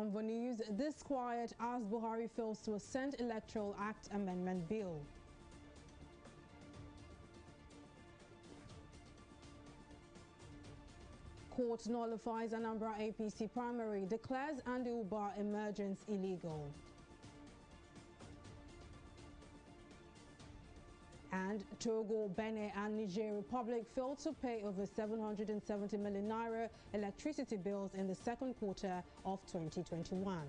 on the news. Disquiet as Buhari fails to assent Electoral Act Amendment Bill. Court nullifies Anambra APC primary, declares Andy-Uba emergence illegal. And Togo, Benin and Niger Republic failed to pay over 770 million naira electricity bills in the second quarter of 2021.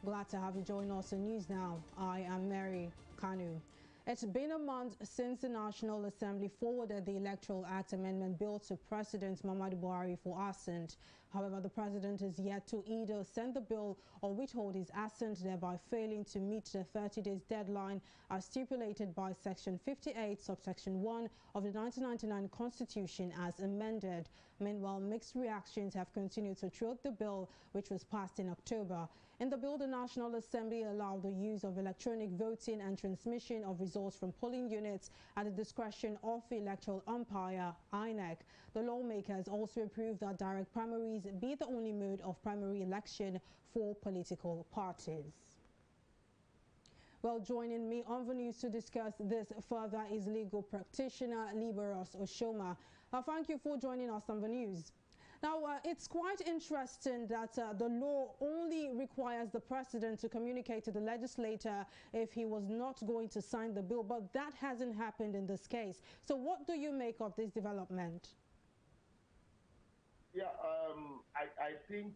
Glad to have you join us on News Now. I am Mary Kanu. It's been a month since the National Assembly forwarded the Electoral Act Amendment Bill to President Muhammadu Buhari for assent. However, the president is yet to either send the bill or withhold his assent, thereby failing to meet the 30 days deadline as stipulated by Section 58, subsection 1 of the 1999 Constitution as amended. Meanwhile, mixed reactions have continued to thwart the bill, which was passed in October. In the bill, the National Assembly allowed the use of electronic voting and transmission of results from polling units at the discretion of the electoral umpire, INEC. The lawmakers also approved that direct primaries be the only mode of primary election for political parties. Well, joining me on the news to discuss this further is legal practitioner Liberos Oshoma. Thank you for joining us on the news. Now, it's quite interesting that the law only requires the president to communicate to the legislator if he was not going to sign the bill, but that hasn't happened in this case. So what do you make of this development? Yeah, I think,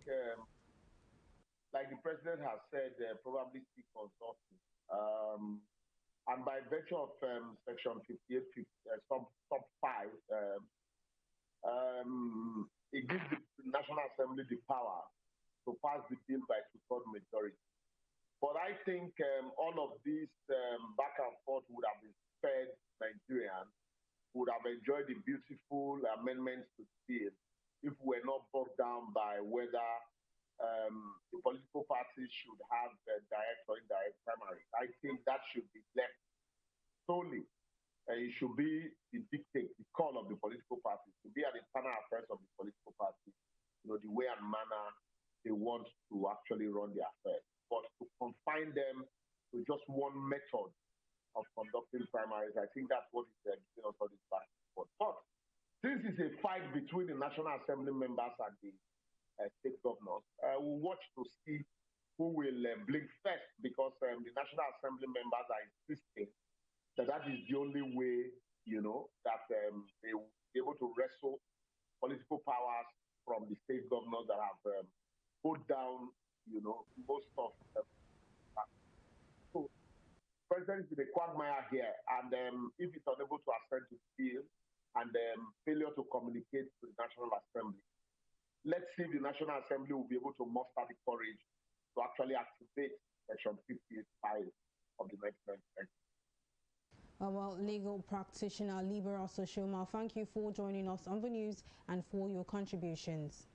like the president has said, probably seek consulting. And by virtue of Section 58, sub 5, it gives the National Assembly the power to pass the bill by two-thirds majority. But I think all of this back and forth would have been spared Nigerians, would have enjoyed the beautiful amendments to the bill if we were not bogged down by whether the political parties should have direct or indirect primaries. I think that should be left solely. It should be the dictate, the call of the political parties, to be at the internal affairs of the political parties, the way and manner they want to actually run their affairs. But to confine them to just one method of conducting primaries, I think that's what is giving us all this back and forth. But since it's a fight between the National Assembly members and the state governors, we'll watch to see who will blink first, because the National Assembly members are insisting that is the only way, that they will be able to wrestle political powers from the state governors that have put down, most of them. So, President is in a quagmire here, and if it's unable to assent to the bill and failure to communicate to the National Assembly, let's see if the National Assembly will be able to muster the courage to actually activate Section 55 of the 1999. Well, legal practitioner Liberos Oshoma, thank you for joining us on the news and for your contributions.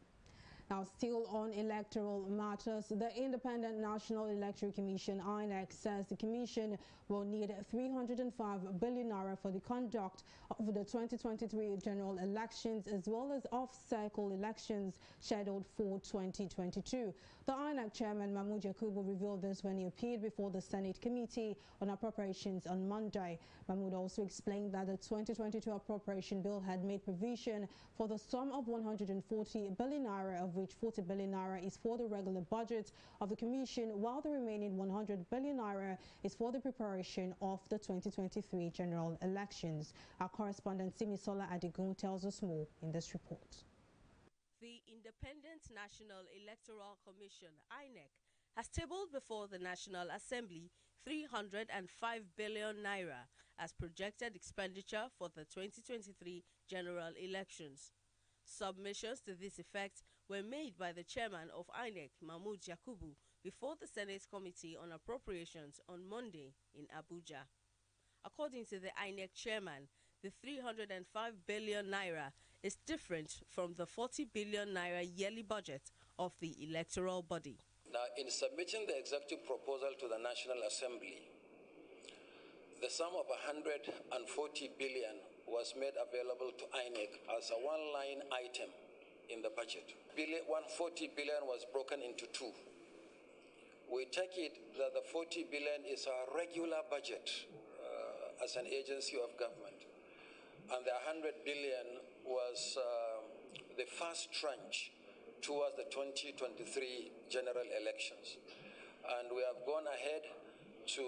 Now, still on electoral matters, the Independent National Electoral Commission, INEC, says the commission will need 305 billion naira for the conduct of the 2023 general elections as well as off-cycle elections scheduled for 2022. The INEC chairman, Mahmoud Yakubu, revealed this when he appeared before the Senate Committee on Appropriations on Monday. Mahmoud also explained that the 2022 appropriation bill had made provision for the sum of 140 billion naira, of which 40 billion naira is for the regular budget of the commission, while the remaining 100 billion naira is for the preparation of the 2023 general elections. Our correspondent Simisola Adigun tells us more in this report. The Independent National Electoral Commission, INEC, has tabled before the National Assembly 305 billion naira as projected expenditure for the 2023 general elections. Submissions to this effect were made by the chairman of INEC, Mahmoud Yakubu, before the Senate Committee on Appropriations on Monday in Abuja. According to the INEC chairman, the 305 billion naira is different from the 40 billion naira yearly budget of the electoral body. Now, in submitting the executive proposal to the National Assembly, the sum of 140 billion was made available to INEC as a one-line item in the budget. 140 billion was broken into two. We take it that the 40 billion is our regular budget as an agency of government, and the 100 billion was the first tranche towards the 2023 general elections. And we have gone ahead to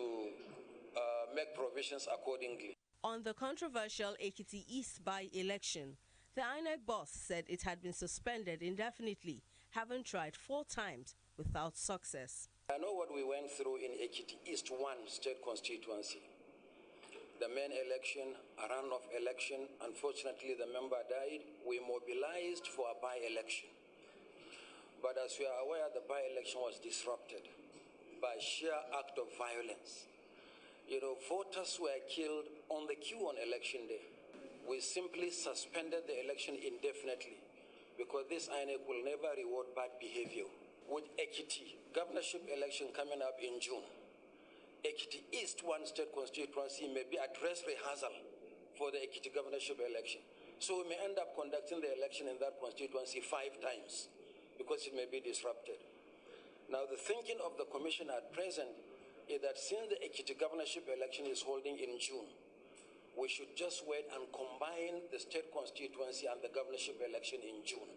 make provisions accordingly. On the controversial Ekiti East by-election, the INEC boss said it had been suspended indefinitely, having tried 4 times without success. I know what we went through in Ekiti East 1 state constituency. The main election, a runoff election, unfortunately the member died. We mobilized for a by-election. But as we are aware, the by-election was disrupted by sheer act of violence. Voters were killed on the queue on election day. We simply suspended the election indefinitely because this INEC will never reward bad behavior. With Ekiti governorship election coming up in June, Ekiti East 1 state constituency may be a dress rehearsal for the Ekiti governorship election. So we may end up conducting the election in that constituency 5 times because it may be disrupted. Now, the thinking of the commission at present is that since the Ekiti governorship election is holding in June, we should just wait and combine the state constituency and the governorship election in June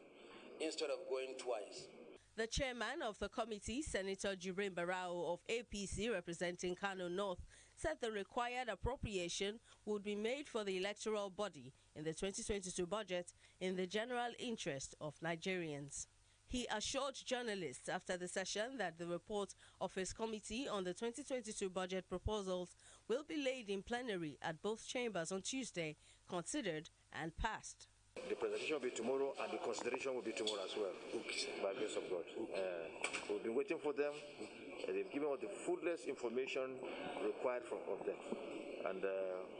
instead of going twice. The chairman of the committee, Senator Jibrin Barao of APC representing Kano North, said the required appropriation would be made for the electoral body in the 2022 budget in the general interest of Nigerians. He assured journalists after the session that the report of his committee on the 2022 budget proposals will be laid in plenary at both chambers on Tuesday, considered and passed. The presentation will be tomorrow and the consideration will be tomorrow as well, by the grace of God. We've been waiting for them. They've given us the fullest information required of them. And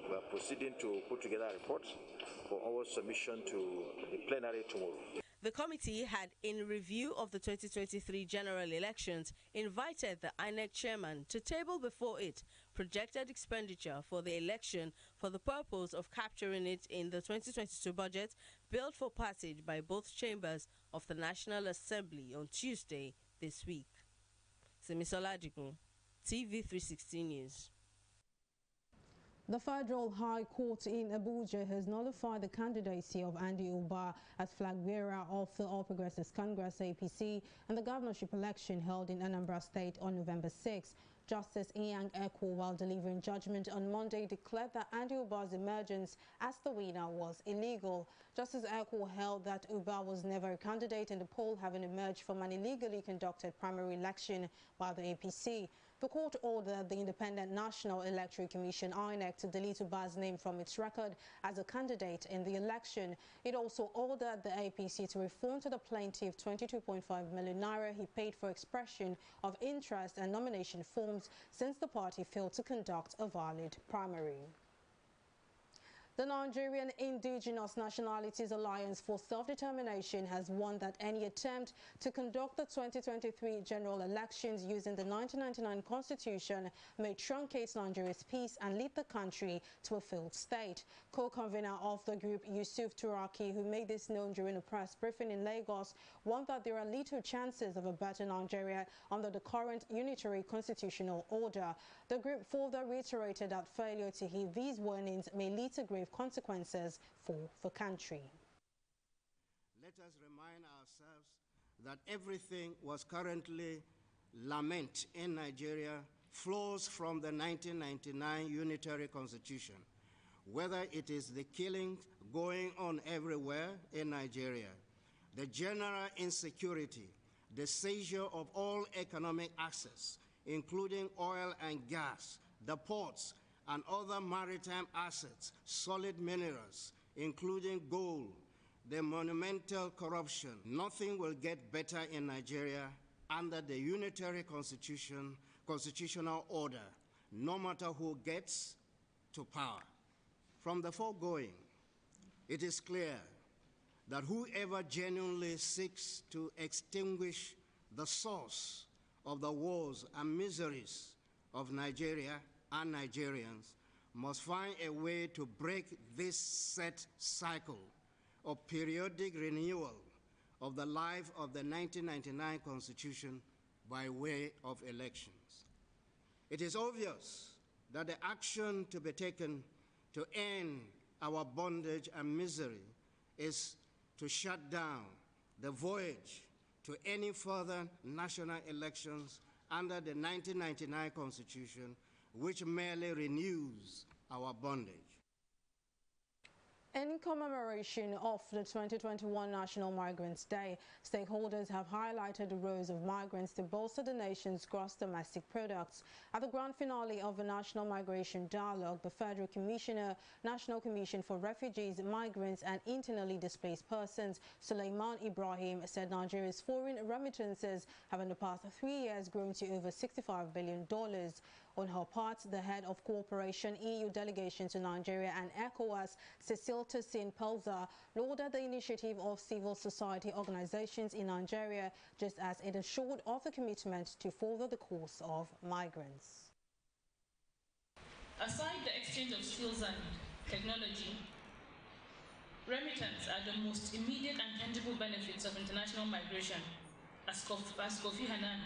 we are proceeding to put together a report for our submission to the plenary tomorrow. The committee had, in review of the 2023 general elections, invited the INEC chairman to table before it projected expenditure for the election for the purpose of capturing it in the 2022 budget billed for passage by both chambers of the National Assembly on Tuesday this week. Simisola Adigun, TV360 News. The Federal High Court in Abuja has nullified the candidacy of Andy Uba as flag bearer of the All Progressives Congress APC and the governorship election held in Anambra State on November 6. Justice Inyang Ekwo, while delivering judgment on Monday, declared that Andy Uba's emergence as the winner was illegal. Justice Ekwo held that Uba was never a candidate in the poll, having emerged from an illegally conducted primary election by the APC. The court ordered the Independent National Electoral Commission, INEC, to delete Uba's name from its record as a candidate in the election. It also ordered the APC to refund to the plaintiff 22.5 million naira he paid for expression of interest and nomination forms since the party failed to conduct a valid primary. The Nigerian Indigenous Nationalities Alliance for Self-Determination has warned that any attempt to conduct the 2023 general elections using the 1999 Constitution may truncate Nigeria's peace and lead the country to a failed state. Co-convener of the group, Yusuf Turaki, who made this known during a press briefing in Lagos, warned that there are little chances of a better Nigeria under the current unitary constitutional order. The group further reiterated that failure to heed these warnings may lead to grave consequences for the country. Let us remind ourselves that everything was currently lament in Nigeria flows from the 1999 Unitary Constitution, whether it is the killings going on everywhere in Nigeria, the general insecurity, the seizure of all economic access, including oil and gas, the ports, and other maritime assets, solid minerals, including gold, the monumental corruption. Nothing will get better in Nigeria under the unitary constitutional order, no matter who gets to power. From the foregoing, it is clear that whoever genuinely seeks to extinguish the source of the woes and miseries of Nigeria and Nigerians must find a way to break this set cycle of periodic renewal of the life of the 1999 Constitution by way of elections. It is obvious that the action to be taken to end our bondage and misery is to shut down the voyage to any further national elections under the 1999 Constitution, which merely renews our bondage. In commemoration of the 2021 National Migrants Day, stakeholders have highlighted the roles of migrants to bolster the nation's gross domestic products. At the grand finale of the National Migration Dialogue, the Federal Commissioner, National Commission for Refugees, Migrants and Internally Displaced Persons, Suleiman Ibrahim, said Nigeria's foreign remittances have in the past 3 years grown to over $65 billion. On her part, the head of Cooperation EU Delegation to Nigeria and ECOWAS, Cecile Toussaint-Pelza, lauded the initiative of civil society organizations in Nigeria, just as it assured of a commitment to further the cause of migrants. Aside the exchange of skills and technology, remittance are the most immediate and tangible benefits of international migration, as Kofi Annan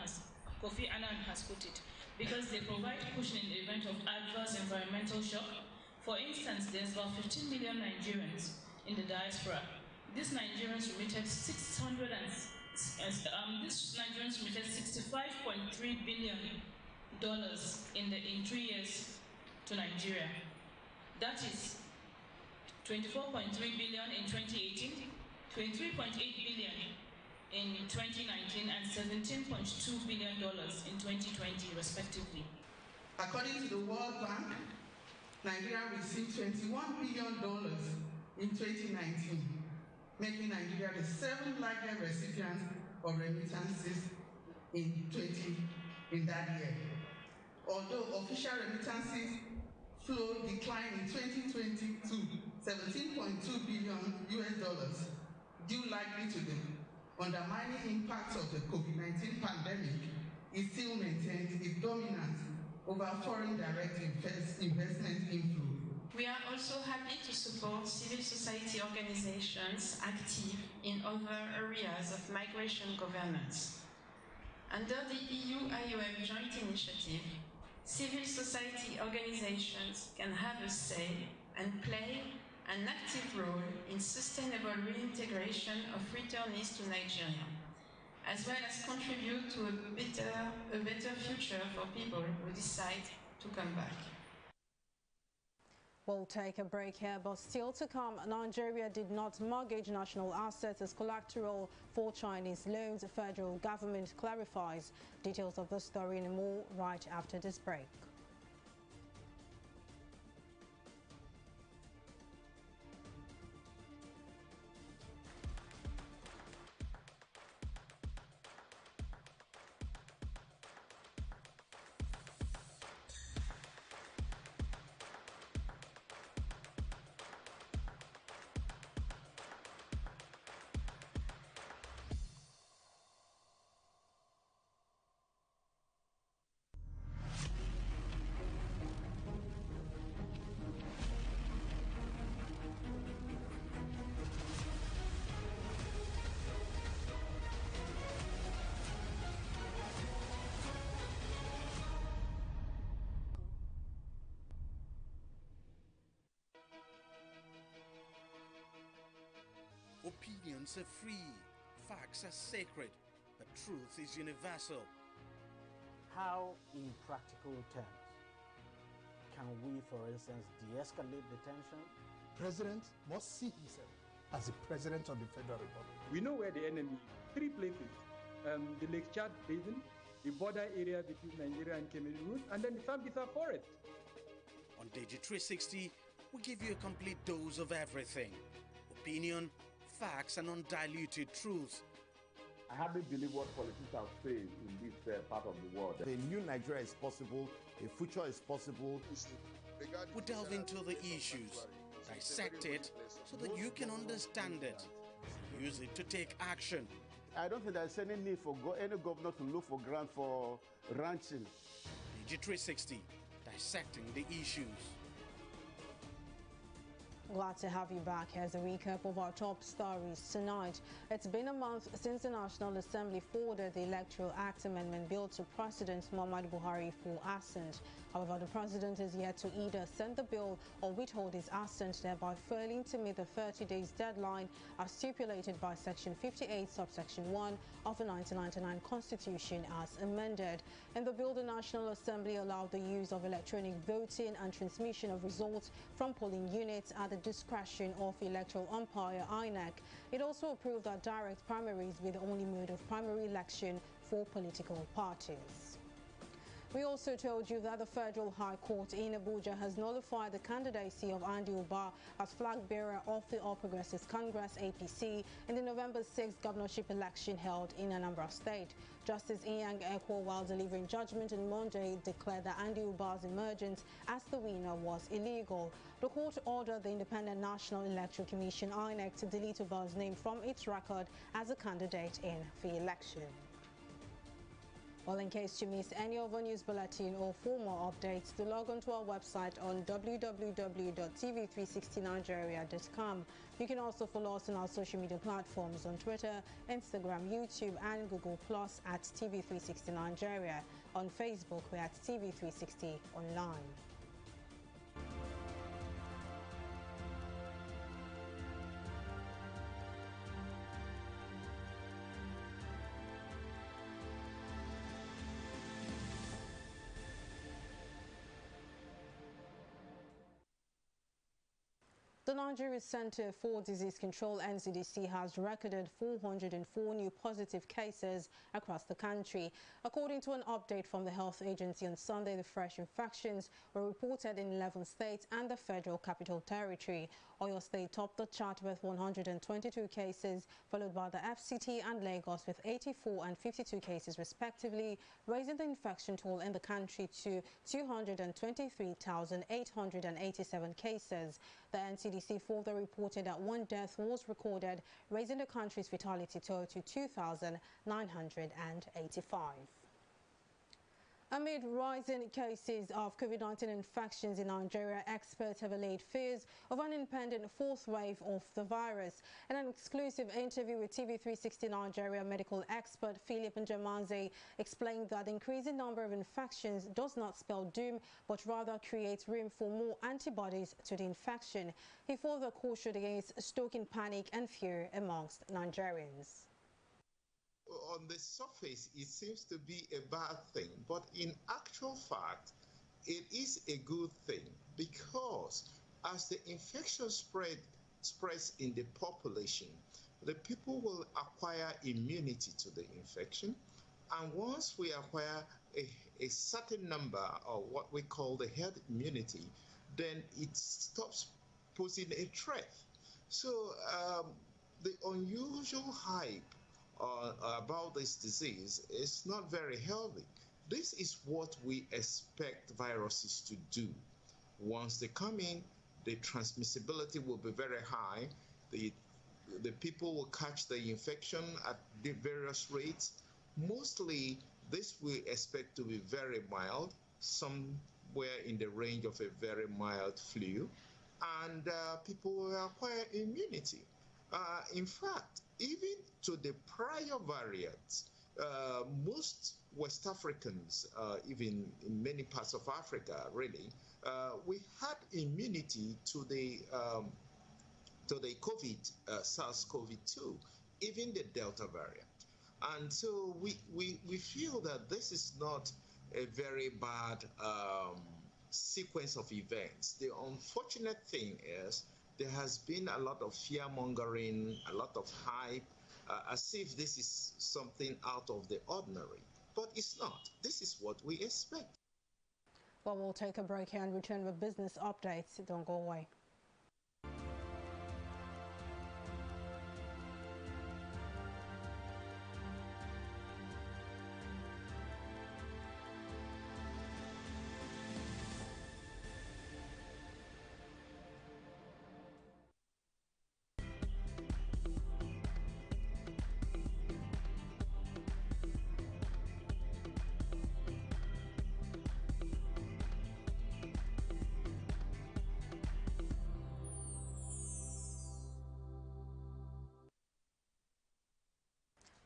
has put it, because they provide cushion in the event of adverse environmental shock. For instance, there's about 15 million Nigerians in the diaspora. These Nigerians remitted $65.3 billion in 3 years to Nigeria. That is 24.3 billion in 2018, 23.8 billion in 2019, and $17.2 billion in 2020, respectively. According to the World Bank, Nigeria received $21 billion in 2019, making Nigeria the 7th largest recipient of remittances in that year. Although official remittances flow declined in 2020 to $17.2 billion due likely to the undermining impacts of the COVID-19 pandemic, it still maintains its dominance over foreign direct investment inflow. We are also happy to support civil society organizations active in other areas of migration governance. Under the EU-IOM joint initiative, civil society organizations can have a say and play an active role in sustainable reintegration of returnees to Nigeria, as well as contribute to a better future for people who decide to come back. We'll take a break here, but still to come, Nigeria did not mortgage national assets as collateral for Chinese loans, the federal government clarifies. Details of the story and more right after this break. Opinions are free, facts are sacred, the truth is universal. How, in practical terms, can we, for instance, de-escalate the tension? President must see himself as the President of the Federal Republic. We know where the enemy is. 3 places. The Lake Chad Basin, the border area between Nigeria and Cameroon, and then the Sambisa Forest. On TV360, we give you a complete dose of everything. Opinion, facts and undiluted truth. I hardly believe what politicians say in this part of the world. A new Nigeria is possible, a future is possible. We delve into the issues, dissect it so that you can understand it, use it to take action. I don't think there's any need for any governor to look for grant for ranching. TV360, dissecting the issues. Glad to have you back. Here's a recap of our top stories tonight. It's been a month since the National Assembly forwarded the Electoral Act Amendment Bill to President Muhammadu Buhari for assent. However, the President is yet to either send the bill or withhold his assent, thereby failing to meet the 30 days deadline as stipulated by Section 58, subsection 1 of the 1999 Constitution as amended. In the bill, the National Assembly allowed the use of electronic voting and transmission of results from polling units at the discretion of electoral umpire INEC. It also approved that direct primaries be the only mode of primary election for political parties. We also told you that the Federal High Court in Abuja has nullified the candidacy of Andy Uba as flag bearer of the All Progressives Congress (APC) in the November 6th governorship election held in Anambra State. Justice Inyang Ekwo, while delivering judgment on Monday, declared that Andy Uba's emergence as the winner was illegal. The court ordered the Independent National Electoral Commission (INEC) to delete Uba's name from its record as a candidate in the election. Well, in case you missed any of our news bulletin or for more updates, do log on to our website on www.tv360nigeria.com. You can also follow us on our social media platforms on Twitter, Instagram, YouTube, and Google Plus at TV360 Nigeria. On Facebook, we're at TV360 Online. The Nigeria Center for Disease Control (NCDC) has recorded 404 new positive cases across the country. According to an update from the health agency on Sunday, the fresh infections were reported in 11 states and the Federal Capital Territory. Oyo State topped the chart with 122 cases, followed by the FCT and Lagos with 84 and 52 cases respectively, raising the infection toll in the country to 223,887 cases. The NCDC further reported that one death was recorded, raising the country's fatality toll to 2,985. Amid rising cases of COVID-19 infections in Nigeria, experts have allayed fears of an impending fourth wave of the virus. In an exclusive interview with TV360 Nigeria medical expert Philip Njamanze explained that the increasing number of infections does not spell doom, but rather creates room for more antibodies to the infection. He further cautioned against stoking panic and fear amongst Nigerians. On the surface, it seems to be a bad thing, but in actual fact, it is a good thing, because as the infection spreads in the population, the people will acquire immunity to the infection, and once we acquire a certain number, or what we call the herd immunity, then it stops posing a threat. So the unusual hype about this disease is not very healthy. This is what we expect viruses to do. Once they come in, the transmissibility will be very high. The people will catch the infection at the various rates. Mostly, this we expect to be very mild, somewhere in the range of a very mild flu, and people will acquire immunity. In fact, even to the prior variants, most West Africans, even in many parts of Africa, really, we had immunity to the COVID, SARS-CoV-2, even the Delta variant. And so we feel that this is not a very bad sequence of events. The unfortunate thing is there has been a lot of fear-mongering, a lot of hype, as if this is something out of the ordinary. But it's not. This is what we expect. Well, we'll take a break here and return with business updates. Don't go away.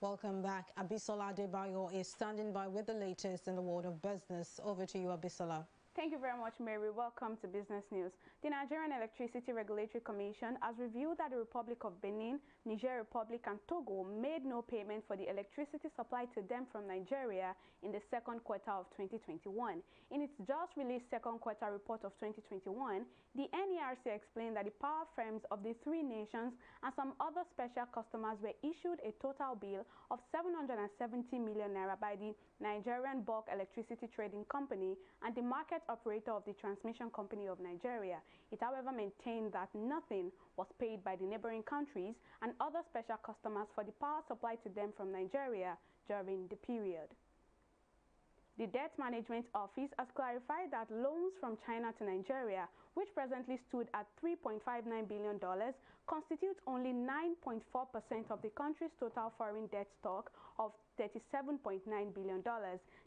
Welcome back. Abisola Adebayo is standing by with the latest in the world of business. Over to you, Abisola. Thank you very much, Mary. Welcome to Business News. The Nigerian Electricity Regulatory Commission has revealed that the Republic of Benin, Niger Republic, and Togo made no payment for the electricity supplied to them from Nigeria in the second quarter of 2021. In its just released second quarter report of 2021, the NERC explained that the power firms of the three nations and some other special customers were issued a total bill of 770 million naira by the Nigerian Bulk Electricity Trading Company and the market operator of the Transmission Company of Nigeria. It, however, maintained that nothing was paid by the neighboring countries and other special customers for the power supplied to them from Nigeria during the period. The Debt Management Office has clarified that loans from China to Nigeria, which presently stood at $3.59 billion, constitute only 9.4% of the country's total foreign debt stock of $37.9 billion.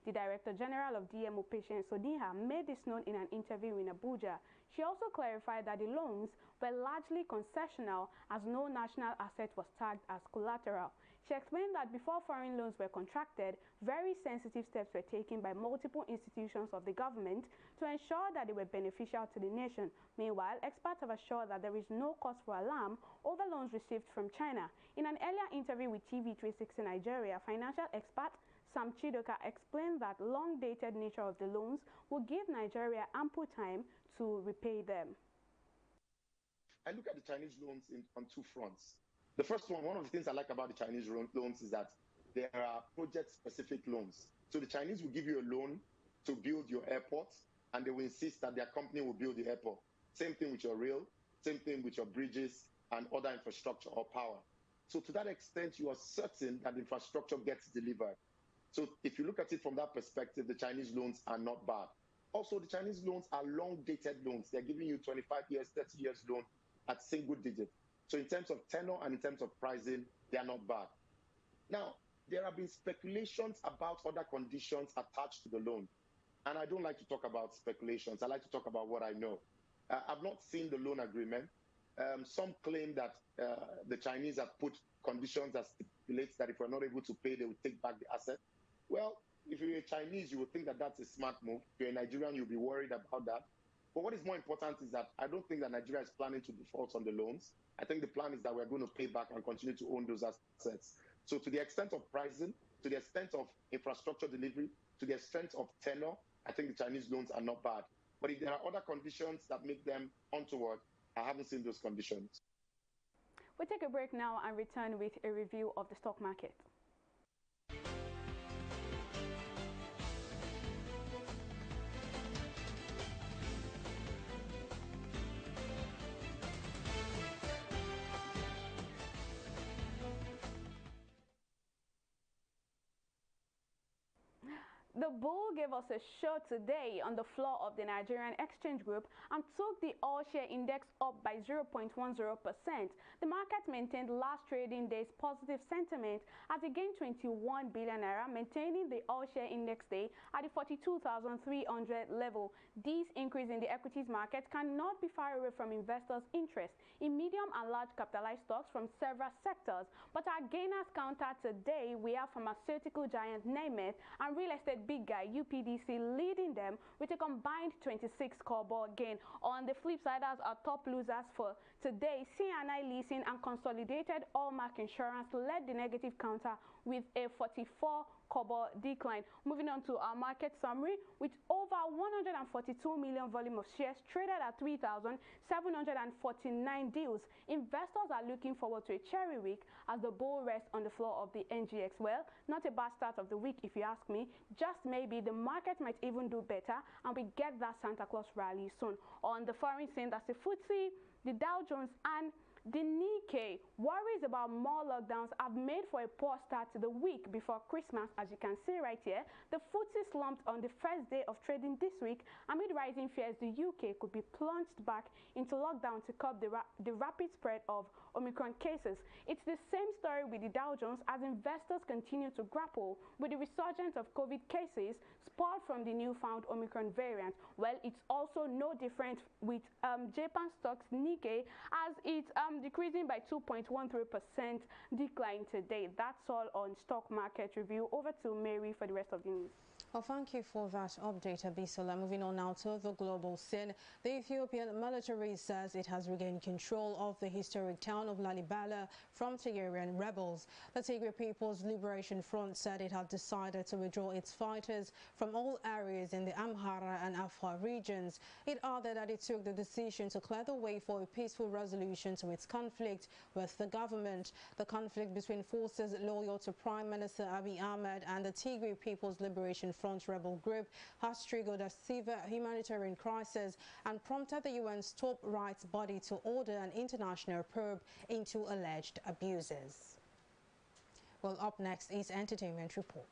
The Director General of DMO, Patience Odiha, made this known in an interview in Abuja. She also clarified that the loans were largely concessional as no national asset was tagged as collateral. She explained that before foreign loans were contracted, very sensitive steps were taken by multiple institutions of the government to ensure that they were beneficial to the nation. Meanwhile, experts have assured that there is no cause for alarm over loans received from China. In an earlier interview with TV360 Nigeria, financial expert Sam Chidoka explained that long-dated nature of the loans will give Nigeria ample time to repay them. I look at the Chinese loans on two fronts. The first one of the things I like about the Chinese loans is that there are project-specific loans. So the Chinese will give you a loan to build your airport, and they will insist that their company will build the airport. Same thing with your rail, same thing with your bridges and other infrastructure or power. So to that extent, you are certain that infrastructure gets delivered. So if you look at it from that perspective, the Chinese loans are not bad. Also, the Chinese loans are long-dated loans. They're giving you 25 years, 30 years loan at single digit. So in terms of tenor and in terms of pricing, they are not bad. Now, there have been speculations about other conditions attached to the loan. And I don't like to talk about speculations. I like to talk about what I know. I've not seen the loan agreement. Some claim that the Chinese have put conditions that stipulates that if we're not able to pay, they will take back the asset. Well, if you're a Chinese, you would think that that's a smart move. If you're a Nigerian, you'll be worried about that. But what is more important is that I don't think that Nigeria is planning to default on the loans. I think the plan is that we're going to pay back and continue to own those assets. So to the extent of pricing, to the extent of infrastructure delivery, to the extent of tenor, I think the Chinese loans are not bad. But if there are other conditions that make them untoward, I haven't seen those conditions. We'll take a break now and return with a review of the stock market. The bull gave us a show today on the floor of the Nigerian Exchange Group and took the all-share index up by 0.10%. The market maintained last trading day's positive sentiment as it gained 21 billion naira, maintaining the all-share index day at the 42,300 level. This increase in the equities market cannot be far away from investors' interest in medium and large capitalized stocks from several sectors. But our gainers counter today, we have pharmaceutical giant Nemeth and real estate big guy UPDC leading them with a combined 26 kobo gain. On the flip side, as our top losers for today, CNI Leasing and Consolidated Allmark Insurance led the negative counter with a 44 kobo decline. Moving on to our market summary, with over 142 million volume of shares traded at 3,749 deals, investors are looking forward to a cherry week as the bull rests on the floor of the NGX. Well, not a bad start of the week if you ask me. Just maybe the market might even do better and we get that Santa Claus rally soon. On the foreign scene, that's the FTSE, the Dow Jones and the Nikkei. Worries about more lockdowns have made for a poor start to the week before Christmas. As you can see right here, the FTSE slumped on the first day of trading this week amid rising fears the UK could be plunged back into lockdown to curb the rapid spread of Omicron cases. It's the same story with the Dow Jones as investors continue to grapple with the resurgence of COVID cases spurred from the newfound Omicron variant. Well, it's also no different with Japan stocks Nikkei as it decreasing by 2.13%, decline today. That's all on stock market review. Over to Mary for the rest of the news. Well, thank you for that update, Abisola. Moving on now to the global scene. The Ethiopian military says it has regained control of the historic town of Lalibela from Tigrayan rebels. The Tigray People's Liberation Front said it had decided to withdraw its fighters from all areas in the Amhara and Afar regions. It added that it took the decision to clear the way for a peaceful resolution to its conflict with the government. The conflict between forces loyal to Prime Minister Abiy Ahmed and the Tigray People's Liberation Front rebel group has triggered a severe humanitarian crisis and prompted the UN's top rights body to order an international probe into alleged abuses. Well, up next is Entertainment Report.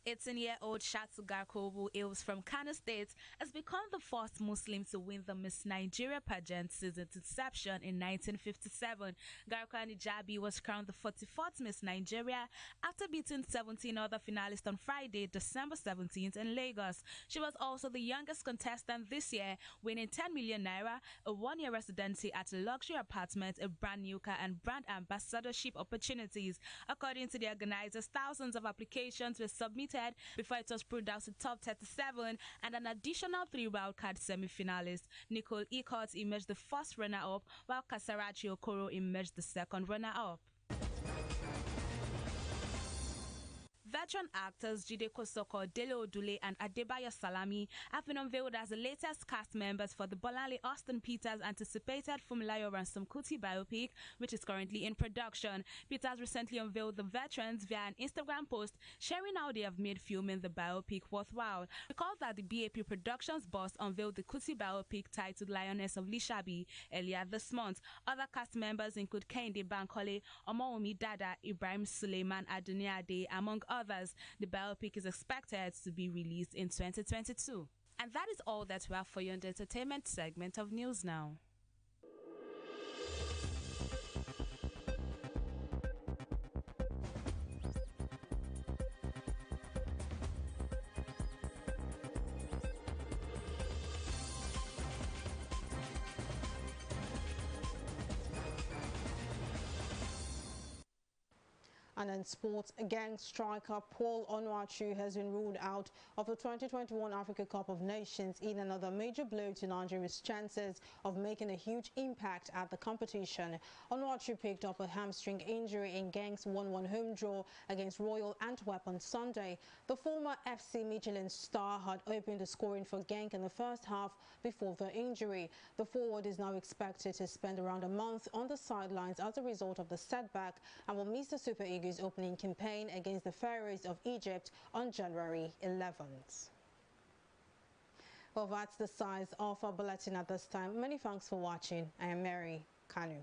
Eighteen-year-old Shatu Garkobu, hails from Kano State, has become the first Muslim to win the Miss Nigeria pageant since its inception in 1957. Garkani Jabi was crowned the 44th Miss Nigeria after beating 17 other finalists on Friday, December 17th in Lagos. She was also the youngest contestant this year, winning 10 million naira, a one-year residency at a luxury apartment, a brand new car, and brand ambassadorship opportunities. According to the organizers, thousands of applications were submitted before it was pulled out to top 37 and an additional 3 wildcard semi-finalists. Nicole Eckert emerged the first runner-up, while Kasarachi Okoro emerged the second runner-up. Veteran actors Jide Kosoko, Dele Odule, and Adebayo Salami have been unveiled as the latest cast members for the Bolanle Austin Peters anticipated Funmilayo Ransom Kuti biopic, which is currently in production. Peters recently unveiled the veterans via an Instagram post sharing how they have made filming the biopic worthwhile. Recall that the BAP Productions boss unveiled the Kuti biopic titled Lioness of Lishabi earlier this month. Other cast members include Kehinde Bankole, Omowomi Dada, Ibrahim Suleiman Aduniade, among others. The biopic is expected to be released in 2022. And that is all that we have for you in the entertainment segment of News Now. And in sports, gang striker Paul ONUACHU has been ruled out of the 2021 Africa Cup of Nations in another major blow to Nigeria's chances of making a huge impact at the competition. ONUACHU picked up a hamstring injury in gang's 1-1 home draw against Royal Antwerp on Sunday. The former FC Michelin star had opened the scoring for Genk in the first half before the injury. The forward is now expected to spend around a month on the sidelines as a result of the setback and will miss the Super Eagles opening campaign against the Pharaohs of Egypt on January 11th. Well, that's the size of our bulletin at this time. Many thanks for watching. I am Mary Kanu.